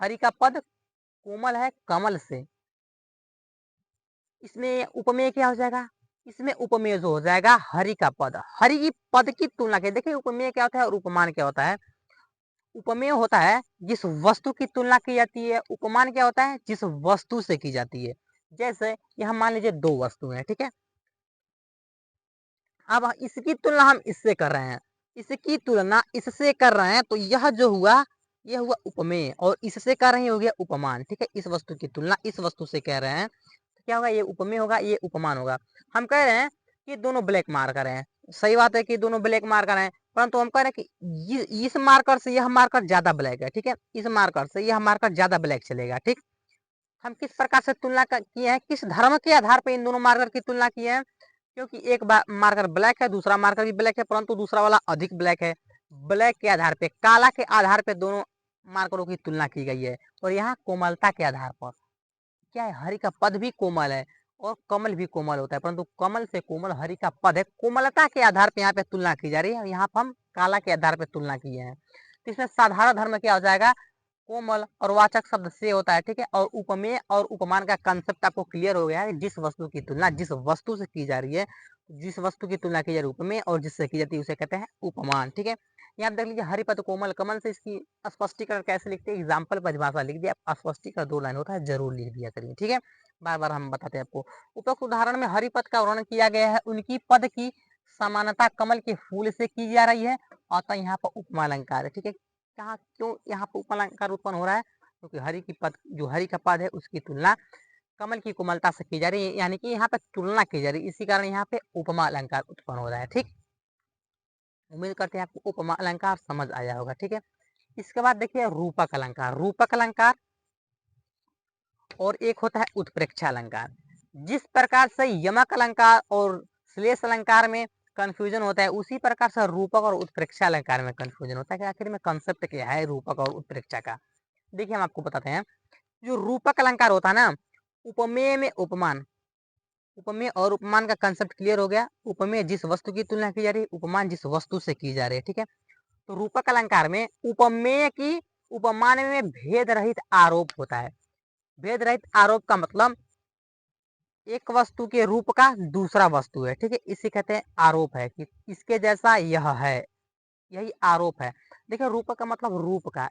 हरि का पद कोमल है कमल से। इसमें उपमेय क्या हो जाएगा, इसमें उपमेय जो हो जाएगा हरि का पद, हरि की पद की तुलना के। देखिए, उपमेय क्या होता है और उपमान क्या होता है। उपमेय होता है जिस वस्तु की तुलना की जाती है, उपमान क्या होता है, जिस वस्तु से की जाती है। जैसे यहाँ मान लीजिए दो वस्तु है, ठीक है, अब इसकी तुलना हम इससे कर रहे हैं, इसकी तुलना इससे कर रहे हैं, तो यह जो हुआ यह हुआ उपमेय, और इससे कर रहे हैं हो गया उपमान। ठीक है, इस वस्तु की तुलना इस वस्तु से कह रहे हैं, तो क्या होगा, ये उपमेय होगा, ये उपमान होगा। हम कह रहे हैं कि दोनों ब्लैक मार्कर हैं, सही बात है कि दोनों ब्लैक मार्कर हैं, परंतु हम कह रहे हैं कि इस मार्कर से यह मार्कर ज्यादा ब्लैक है। ठीक है, इस मार्कर से यह मार्कर ज्यादा ब्लैक चलेगा। ठीक, हम किस प्रकार से तुलना किए हैं, किस धर्म के आधार पर इन दोनों मार्कर की तुलना की है, क्योंकि एक मार्कर ब्लैक है, दूसरा मार्कर भी ब्लैक है, परंतु दूसरा वाला अधिक ब्लैक है। ब्लैक के आधार पे, काला के आधार पे दोनों मार्करों की तुलना की गई है। और यहाँ कोमलता के आधार पर क्या है, हरि का पद भी कोमल है और कमल भी कोमल होता है, परंतु कमल से कोमल हरि का पद है। कोमलता के आधार पे यहाँ पे तुलना की जा रही है, यहाँ पर हम काला के आधार पे तुलना किए हैं। तो इसमें साधारण धर्म क्या हो जाएगा, कोमल, और वाचक शब्द से होता है। ठीक है, और उपमेय और उपमान का कंसेप्ट आपको क्लियर हो गया है। जिस वस्तु की तुलना जिस वस्तु से की जा रही है, जिस वस्तु की तुलना की जा रही है उपमेय, और जिससे की जाती है उसे कहते हैं उपमान। ठीक है, यहाँ देख लीजिए, हरिपद कोमल कमल से इसकी स्पष्टीकरण कैसे लिखते हैं, एग्जाम्पल परिभाषा लिख दिया, स्पष्टीकरण दो लाइन होता है, जरूर लिख दिया करिए। ठीक है, बार बार हम बताते हैं आपको। उपरोक्त उदाहरण में हरिपद का वर्णन किया गया है, उनकी पद की समानता कमल के फूल से की जा रही है, अतः यहाँ पर उपमा अलंकार है। ठीक है, कहाँ क्यों यहाँ पे उपमालंकार उत्पन्न हो रहा है? क्योंकि हरि का पद है उसकी तुलना कमल की कोमलता से की जा रही है, यानी कि यहाँ पे तुलना की जा रही है, इसी कारण यहाँ पे उपमा अलंकार उत्पन्न हो रहा है। ठीक, उम्मीद करते हैं आपको उपमा अलंकार समझ आया होगा। ठीक है, इसके बाद देखिए रूपक अलंकार। रूपक अलंकार और एक होता है उत्प्रेक्षा अलंकार। जिस प्रकार से यमक अलंकार और श्लेष अलंकार में कंफ्यूजन होता है, उसी प्रकार से रूपक और उत्प्रेक्षा अलंकार में कंफ्यूजन होता है कि आखिर में कंसेप्ट क्या है रूपक और उत्प्रेक्षा का। देखिए हम आपको बताते हैं, जो रूपक अलंकार होता है ना, उपमेय में उपमान, उपमेय और उपमान का कंसेप्ट क्लियर हो गया। उपमेय जिस वस्तु की तुलना की जा रही है, उपमान जिस वस्तु से की जा रही है। ठीक है, तो रूपक अलंकार में उपमेय की उपमान में भेद रहित आरोप होता है। भेद रहित आरोप का मतलब एक वस्तु के रूप का दूसरा वस्तु है। ठीक है, इसे कहते हैं आरोप है कि इसके जैसा यह है, यही आरोप है। देखिए रूपक का मतलब रूप का,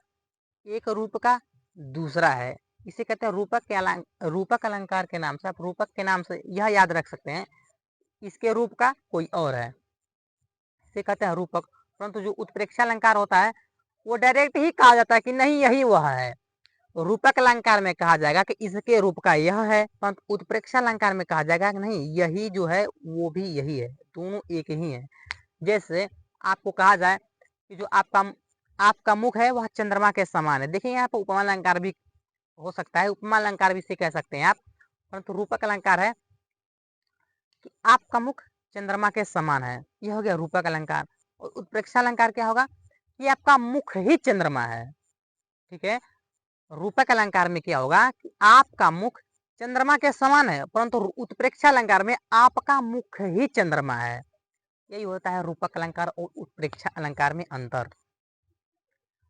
एक रूप का दूसरा है, इसे कहते हैं रूपक के रूपक अलंकार के नाम से। आप रूपक के नाम से यह याद रख सकते हैं, इसके रूप का कोई और है, इसे कहते हैं रूपक। परंतु जो उत्प्रेक्षा अलंकार होता है वो डायरेक्ट ही कहा जाता है कि नहीं यही वह है। रूपक अलंकार में कहा जाएगा कि इसके रूप का यह है, परंतु उत्प्रेक्षा अलंकार में कहा जाएगा कि नहीं यही जो है वो भी यही है, दोनों एक ही है। जैसे आपको कहा जाए कि जो आपका मुख है वह चंद्रमा के समान है। देखिए यहाँ पर उपमा अलंकार भी हो सकता है, उपमा अलंकार भी इसे कह सकते हैं आप, परंतु रूपक अलंकार है कि आपका मुख चंद्रमा के समान है, यह हो गया रूपक अलंकार। और उत्प्रेक्षा अलंकार क्या होगा कि आपका मुख ही चंद्रमा है। ठीक है, रूपक अलंकार में क्या होगा कि आपका मुख चंद्रमा के समान है, परंतु उत्प्रेक्षा अलंकार में आपका मुख ही चंद्रमा है। यही होता है रूपक अलंकार और उत्प्रेक्षा अलंकार में अंतर।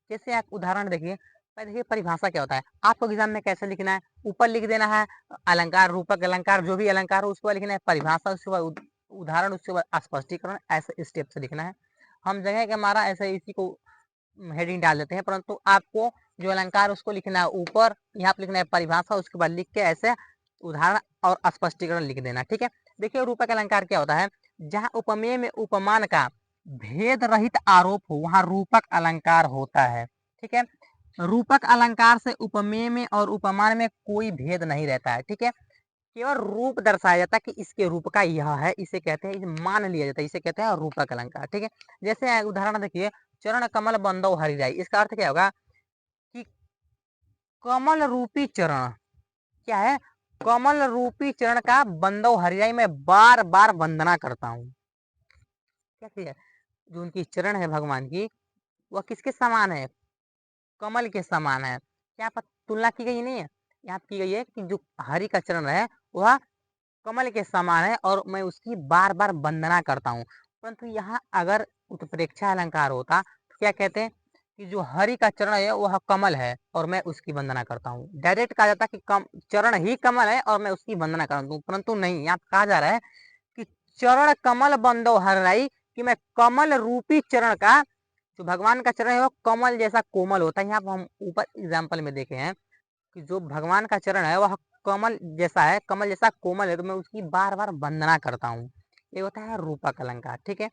जैसे आप उदाहरण देखिए, देखिए परिभाषा क्या होता है, आपको एग्जाम में कैसे लिखना है, ऊपर लिख देना है अलंकार, रूपक अलंकार जो भी अलंकार हो उसके बाद लिखना है परिभाषा, उसके बाद उदाहरण, उसके बाद स्पष्टीकरण, ऐसे स्टेप से लिखना है। हम जगह के हमारा ऐसे इसी को हेडिंग डाल देते हैं, परंतु आपको जो अलंकार उसको लिखना है ऊपर, यहाँ पे लिखना है परिभाषा, उसके बाद लिख के ऐसे उदाहरण और स्पष्टीकरण लिख देना। ठीक है, देखिए रूपक अलंकार क्या होता है, जहाँ उपमेय में उपमान का भेद रहित आरोप हो वहां रूपक अलंकार होता है। ठीक है, रूपक अलंकार से उपमेय में और उपमान में कोई भेद नहीं रहता है। ठीक है, केवल रूप दर्शाया जाता है कि इसके रूप का यह है, इसे कहते हैं, इसे मान लिया जाता है, इसे कहते हैं रूपक अलंकार। ठीक है, जैसे उदाहरण देखिए, चरण कमल बंदो हरिराई, इसका अर्थ क्या होगा कि कमल रूपी चरण क्या है, कमल रूपी चरण का बंदो हरिराई में बार बार वंदना करता हूँ। क्या है, जो उनकी चरण है भगवान की वह किसके समान है, कमल के समान है। यहाँ पर तुलना की गई नहीं है, यहाँ की गई है कि जो हरि का चरण है वह कमल के समान है और मैं उसकी बार बार वंदना करता हूँ। परंतु यहाँ अगर उत्प्रेक्षा अलंकार होता तो क्या कहते हैं कि जो हरि का चरण है वह कमल है और मैं उसकी वंदना करता हूँ। डायरेक्ट कहा जाता कि चरण ही कमल है और मैं उसकी वंदना करता हूँ, परंतु नहीं, यहाँ कहा जा रहा है कि चरण कमल बंदो हरिराई, कि मैं कमल रूपी चरण का, जो भगवान का चरण है वो कमल जैसा कोमल होता है। यहाँ पर हम ऊपर एग्जाम्पल में देखे हैं कि जो भगवान का चरण है वह कमल जैसा है, कमल जैसा कोमल है, तो मैं उसकी बार बार वंदना करता हूँ। ये होता है रूपक अलंकार। ठीक है,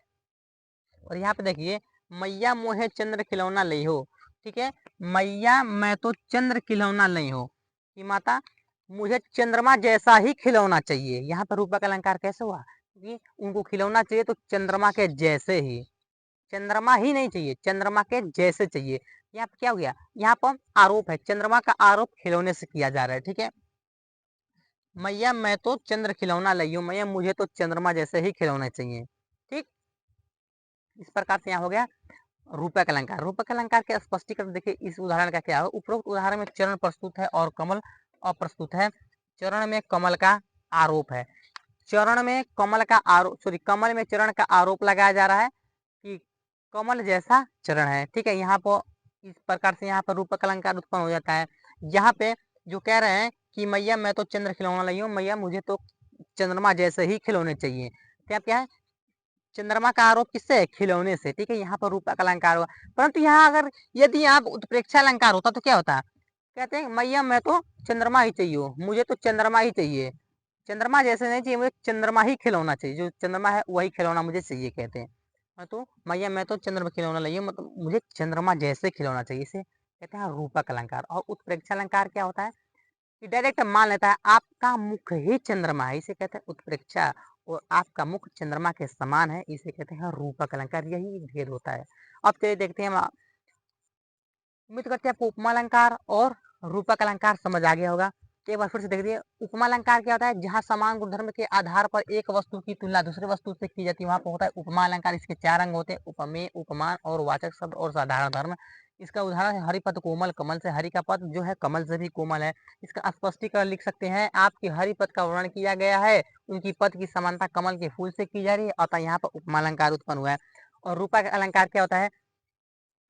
और यहाँ पे देखिए, मैया मोहे चंद्र खिलौना लई हो। ठीक है, मैया मैं तो चंद्र खिलौना लई हो, कि माता मुझे चंद्रमा जैसा ही खिलौना चाहिए। यहाँ पर रूपक अलंकार कैसे हुआ कि उनको खिलौना चाहिए तो चंद्रमा के जैसे ही, चंद्रमा ही नहीं चाहिए, चंद्रमा के जैसे चाहिए। यहाँ पे क्या हो गया, यहाँ पर आरोप है, चंद्रमा का आरोप खिलौने से किया जा रहा है। ठीक है, मैया मैं तो चंद्र खिलौना लई हूँ, मैया मुझे तो चंद्रमा जैसे ही खिलौने चाहिए। ठीक, इस प्रकार से यहाँ हो गया रूपक अलंकार। रूपक अलंकार के स्पष्टीकरण देखिए, इस उदाहरण का क्या है, उपरोक्त उदाहरण में चरण प्रस्तुत है और कमल अप्रस्तुत है। चरण में कमल का आरोप है, चरण में कमल का आरोप, सॉरी कमल में चरण का आरोप लगाया जा रहा है कि कमल जैसा चरण है। ठीक है, यहाँ पर इस प्रकार से यहाँ पर रूपक अलंकार उत्पन्न हो जाता है। यहाँ पे जो कह रहे हैं कि मैया मैं तो चंद्र खिलौना लाई हूँ, मैया मुझे तो चंद्रमा जैसे ही खिलौने चाहिए। क्या है, चंद्रमा का आरोप किससे है, खिलौने से। ठीक है, यहाँ पर रूपक अलंकार हुआ। परंतु यहाँ अगर यदि यहाँ उत्प्रेक्षा अलंकार होता तो क्या होता, कहते हैं मैया मैं तो चंद्रमा ही चाहिए, मुझे तो चंद्रमा ही चाहिए, चंद्रमा जैसे नहीं चाहिए, मुझे चंद्रमा ही खिलौना चाहिए, जो चंद्रमा है वही खिलौना मुझे चाहिए, कहते हैं। तो मैया मैं तो चंद्रमा खिलौना लाई हूँ, मतलब मुझे चंद्रमा जैसे खिलौना चाहिए, इसे कहते हैं रूपक अलंकार। और उत्प्रेक्षा अलंकार क्या होता है कि डायरेक्ट मान लेता है आपका मुख ही चंद्रमा है, इसे कहते हैं उत्प्रेक्षा। और आपका मुख चंद्रमा के समान है, इसे कहते हैं रूपक अलंकार। यही एक भेद होता है। अब चलिए देखते हैं हम, उम्मीद करते हैं आपको उपमा अलंकार और रूपक अलंकार समझ आ गया होगा। तो एक बार फिर से देख दिए, उपमा अलंकार क्या होता है, जहां समान गुणधर्म के आधार पर एक वस्तु की तुलना दूसरे वस्तु से की जाती है, वहां पर होता है उपमा अलंकार। इसके 4 अंग होते हैं, उपमेय, उपमान और वाचक शब्द और साधारण धर्म। इसका उदाहरण है हरिपद कोमल, कमल से। हरि का पद जो है कमल से भी कोमल है। इसका स्पष्टीकरण लिख सकते हैं, आपकी हरिपद का वर्णन किया गया है, उनकी पद की समानता कमल के फूल से की जा रही है, अतः यहाँ पर उपमा अलंकार उत्पन्न हुआ है। और रूपक अलंकार क्या होता है,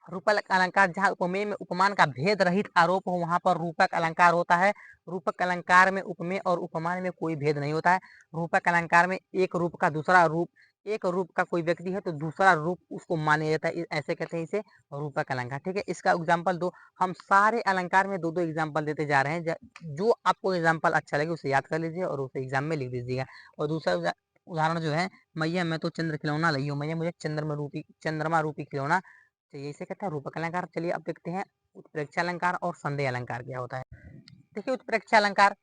रूपक अलंकार जहाँ उपमेय में उपमान का भेद रहित आरोप हो, वहां पर रूपक अलंकार होता है। रूपक अलंकार में उपमेय और उपमान में कोई भेद नहीं होता है। रूपक अलंकार में एक रूप का दूसरा रूप, एक रूप का कोई व्यक्ति है तो दूसरा रूप उसको माना जाता है, ऐसे कहते हैं इसे रूपक अलंकार। ठीक है, इसका एग्जाम्पल दो, हम सारे अलंकार में दो दो एग्जाम्पल देते जा रहे हैं। जो आपको एग्जाम्पल अच्छा लगे उसे याद कर लीजिए और उसे एग्जाम में लिख दीजिएगा। और दूसरा उदाहरण जो है, मैया मैं तो चंद्र खिलौना लाई हूँ, मैया मुझे चंद्रमा रूपी खिलौना चाहिए, इसे कहते हैं रूपक अलंकार। चलिए अब देखते हैं उत्प्रेक्षा अलंकार और संदेह अलंकार क्या होता है। देखिए उत्प्रेक्षा अलंकार,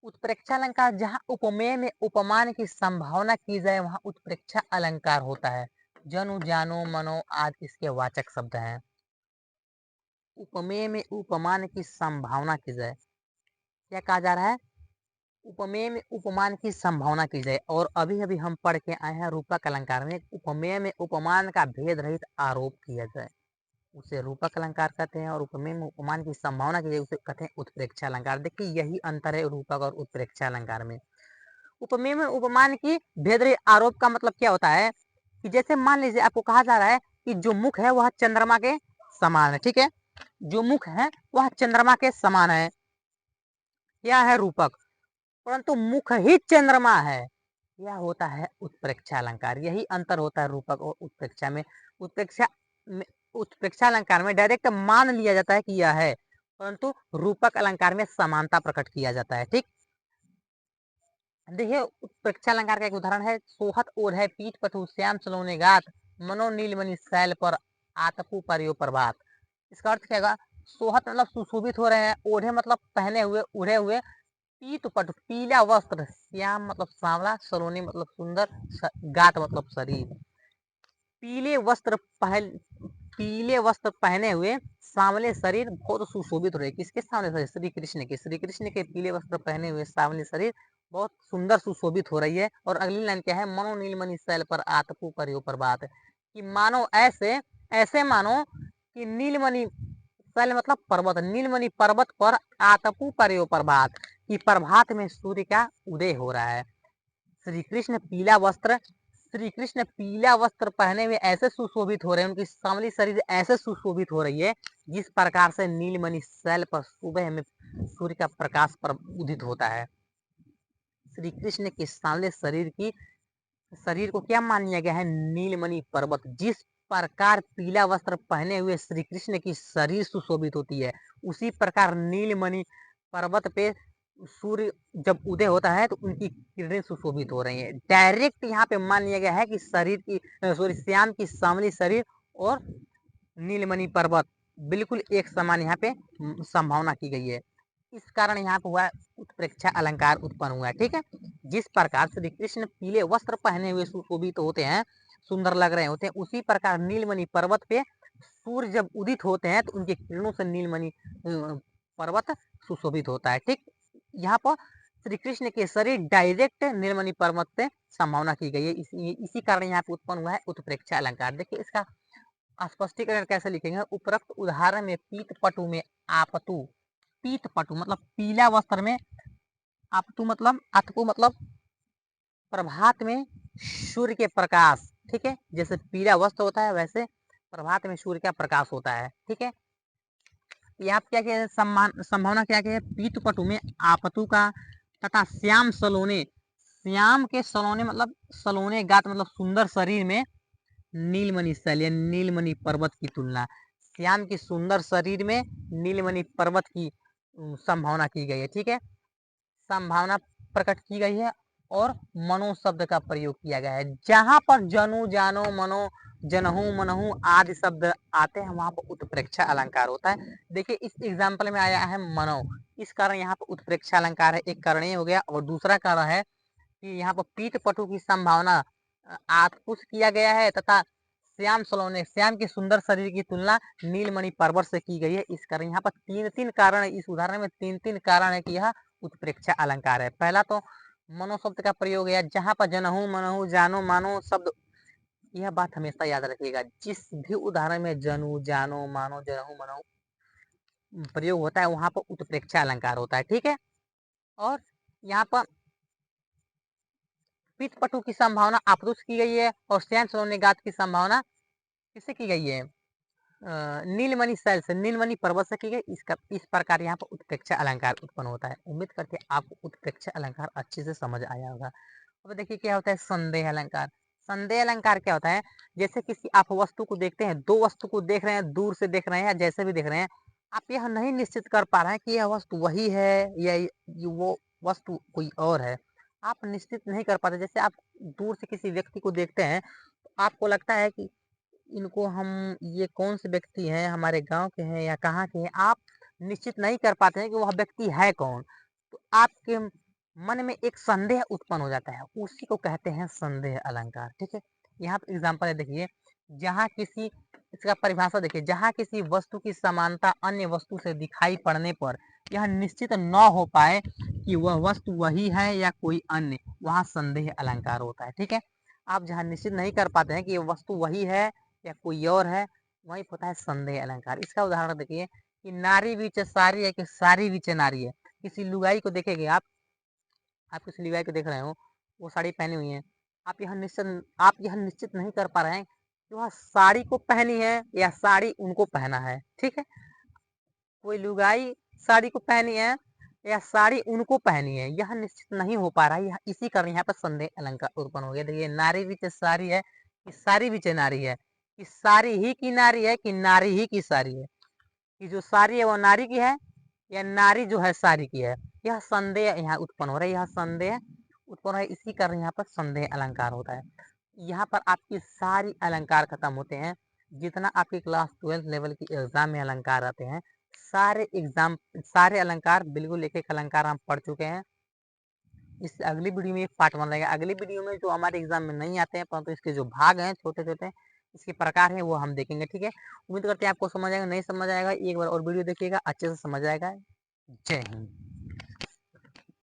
उत्प्रेक्षा अलंकार जहाँ उपमेय में उपमान की संभावना की जाए वहां उत्प्रेक्षा अलंकार होता है। जनु जानो मनो आदि इसके वाचक शब्द हैं। उपमेय में उपमान की संभावना की जाए, क्या कहा जा रहा है, उपमेय में उपमान की संभावना की जाए। और अभी अभी हम पढ़ के आए हैं रूपक अलंकार में, उपमेय में उपमान का भेद रहित आरोप किया जाए उसे रूपक अलंकार कहते हैं। और उपमेय में उपमान की संभावना की जाए उसे कहते हैं उत्प्रेक्षा अलंकार। देखिए यही अंतर है रूपक और उत्प्रेक्षा अलंकार में। उपमेय में उपमान की भेद रहित आरोप का मतलब क्या होता है कि जैसे मान लीजिए आपको कहा जा रहा है कि जो मुख है वह चंद्रमा के समान है। ठीक है, जो मुख है वह चंद्रमा के समान है, यह है रूपक। परंतु मुख ही चंद्रमा है, यह होता है उत्प्रेक्षा अलंकार। यही अंतर होता है रूपक और उत्प्रेक्षा में। उत्प्रेक्षा में, उत्प्रेक्षा अलंकार में डायरेक्ट मान लिया जाता है कि यह है, परंतु रूपक अलंकार में समानता प्रकट किया जाता है। ठीक, देखिए उत्प्रेक्षा अलंकार का एक उदाहरण है, सोहत ओढ़े पीठ पटु श्याम सलोने गात, मनो नीलमणि शैल पर आतपु परियो प्रभात। इसका अर्थ क्या होगा, सोहत मतलब सुशोभित हो रहे हैं, ओढ़े मतलब पहने हुए, उड़े हुए, पीत पट पीला वस्त्र, श्याम मतलब सांवला, सलोनी मतलब सुंदर, गात मतलब शरीर। पीले वस्त्र पहन पीले वस्त्र पहने हुए सांवले शरीर बहुत सुशोभित हो रहे। किसके सांवले शरीर, श्री कृष्ण के। श्री कृष्ण के पीले वस्त्र पहने हुए सांवले शरीर बहुत सुंदर सुशोभित हो रही है। और अगली लाइन क्या है, मनो नीलमणि शैल पर आतपु परियो प्रभात, कि मानो ऐसे ऐसे मानो कि नीलमणि शैल मतलब पर्वत, नीलमणि पर्वत पर आतपु परियो प्रभात, कि प्रभात में सूर्य का उदय हो रहा है। श्री कृष्ण पीला वस्त्र, श्री कृष्ण पीला वस्त्र पहने हुए ऐसे सुशोभित हो रहे हैं, उनकी सांवली शरीर ऐसे सुशोभित हो रही है जिस प्रकार से नीलमणि शैल पर सुबह में सूर्य का प्रकाश पर उदित होता है। श्री कृष्ण के सांवले शरीर को क्या मान लिया गया है, नीलमणि पर्वत। जिस प्रकार पीला वस्त्र पहने हुए श्री कृष्ण की शरीर सुशोभित होती है, उसी प्रकार नीलमणि पर्वत पे सूर्य जब उदय होता है तो उनकी किरणें सुशोभित हो रही हैं। डायरेक्ट यहाँ पे मान लिया गया है कि शरीर की सॉरी श्याम की सांवली शरीर और नीलमणि पर्वत बिल्कुल एक समान यहाँ पे संभावना की गई है। इस कारण यहाँ पे हुआ उत्प्रेक्षा अलंकार उत्पन्न हुआ है। ठीक है, जिस प्रकार श्री कृष्ण पीले वस्त्र पहने हुए सुशोभित होते हैं, सुंदर लग रहे होते हैं, उसी प्रकार नीलमणि पर्वत पे सूर्य जब उदित होते हैं तो उनके किरणों से नीलमणि पर्वत सुशोभित होता है। ठीक, यहाँ पर श्री कृष्ण के शरीर डायरेक्ट नीलमणि पर्वत से संभावना की गई है। इसी कारण यहाँ पे उत्पन्न हुआ है उत्प्रेक्षा अलंकार। देखिए इसका स्पष्टीकरण कैसे लिखेंगे, उपरोक्त उदाहरण में पीत पटु में आपतु, पीत पटु मतलब पीला वस्त्र में, आपतु मतलब आतपु मतलब प्रभात में सूर्य के प्रकाश। ठीक है, जैसे पीला वस्त्र होता है वैसे प्रभात में सूर्य का प्रकाश होता है। ठीक है, यहाँ क्या क्या संभावना क्या क्या है, पीत पटु में आपतु का, तथा श्याम सलोने, श्याम के सलोने मतलब सलोने गात मतलब सुंदर शरीर में नीलमणि शैल या नीलमणि पर्वत की तुलना, श्याम की सुंदर शरीर में नीलमणि पर्वत की संभावना की गई है। ठीक है, संभावना प्रकट की गई है। और मनो शब्द का प्रयोग किया गया है। जहां पर जनु जानो मनो जनहु मनहु आदि शब्द आते हैं वहाँ पर उत्प्रेक्षा अलंकार होता है। देखिए इस एग्जाम्पल में आया है मनो, इस कारण यहाँ पर उत्प्रेक्षा अलंकार है, एक करणीय हो गया। और दूसरा कारण है कि यहाँ पर पीठ पटु की संभावना आत्पुष किया गया है तथा श्याम सलोने श्याम के सुंदर शरीर की तुलना नीलमणि पर्वत से की गई है। इस कारण यहाँ पर तीन कारण, इस उदाहरण में तीन कारण है कि यह उत्प्रेक्षा अलंकार है। पहला तो मनो शब्द का प्रयोग है, जहां पर जनहु मनहु जानो मानो शब्द, यह बात हमेशा याद रखिएगा, जिस भी उदाहरण में जनु जानो मानो जनहु मनहु प्रयोग होता है वहां पर उत्प्रेक्षा अलंकार होता है। ठीक है, और यहाँ पर पीठ पटु की संभावना आप्लुत की गई है और श्याम सलोने गात की संभावना किससे की गई है? नीलमणि शैल से, नीलमणि पर्वत से की गई। इस प्रकार यहाँ पर उत्प्रेक्षा अलंकार उत्पन्न होता है। उम्मीद करते हैं आपको उत्प्रेक्षा अलंकार अच्छे से समझ आया होगा। अब देखिए क्या होता है संदेह अलंकार। संदेह अलंकार क्या होता है? जैसे किसी आप वस्तु को देखते हैं, दो वस्तु को देख रहे हैं, दूर से देख रहे हैं या जैसे भी देख रहे हैं, आप यह नहीं निश्चित कर पा रहे हैं कि यह वस्तु वही है या वो वस्तु कोई और है। आप निश्चित नहीं कर पाते। जैसे आप दूर से किसी व्यक्ति को देखते हैं तो आपको लगता है कि इनको हम, ये कौन से व्यक्ति हैं, हमारे गांव के हैं या कहाँ के हैं, आप निश्चित नहीं कर पाते हैं कि वह व्यक्ति है कौन। तो आपके मन में एक संदेह उत्पन्न हो जाता है, उसी को कहते हैं संदेह अलंकार। ठीक है, यहाँ पे एग्जाम्पल है, देखिए जहाँ किसी, इसका परिभाषा देखिए, जहाँ किसी वस्तु की समानता अन्य वस्तु से दिखाई पड़ने पर यह निश्चित न हो पाए कि वह वस्तु वही है या कोई अन्य, वहाँ संदेह अलंकार होता है। ठीक है, आप जहाँ निश्चित नहीं कर पाते हैं कि ये वस्तु वही है या कोई और है, वही होता है संदेह अलंकार। इसका उदाहरण देखिए कि नारी बीच सारी है कि सारी बीच नारी है। किसी लुगाई को देखेंगे आप किसी लुगाई को देख रहे हो, वो साड़ी पहनी हुई है, आप यह निश्चित नहीं कर पा रहे हैं कि वह साड़ी को पहनी है या साड़ी उनको पहना है। ठीक है, कोई लुगाई साड़ी को पहनी है या साड़ी उनको पहनी है, यह निश्चित नहीं हो पा रहा है। इसी कारण यहाँ पर संदेह अलंकार उत्पन्न हो गया। देखिए नारी बीच सारी है कि सारी बीच नारी है, कि सारी ही की नारी है कि नारी ही की सारी है, कि जो सारी है वो नारी की है या नारी जो है सारी की है। यह संदेह यहाँ उत्पन्न हो रहा है, यह संदेह उत्पन्न है, इसी कारण यहाँ पर संदेह अलंकार होता है। यहाँ पर आपकी सारी अलंकार खत्म होते हैं। जितना आपकी क्लास 12th लेवल की एग्जाम में अलंकार आते हैं, सारे अलंकार, बिल्कुल एक एक अलंकार हम पढ़ चुके हैं। इस अगली वीडियो में पार्ट 1 रहेगा। अगली वीडियो में जो हमारे एग्जाम में नहीं आते हैं परंतु इसके जो भाग हैं छोटे छोटे, इसके प्रकार हैं, वो हम देखेंगे। ठीक है, उम्मीद करते हैं आपको समझ आएगा। नहीं समझ आएगा एक बार और वीडियो देखिएगा, अच्छे से समझ आएगा। जय हिंद।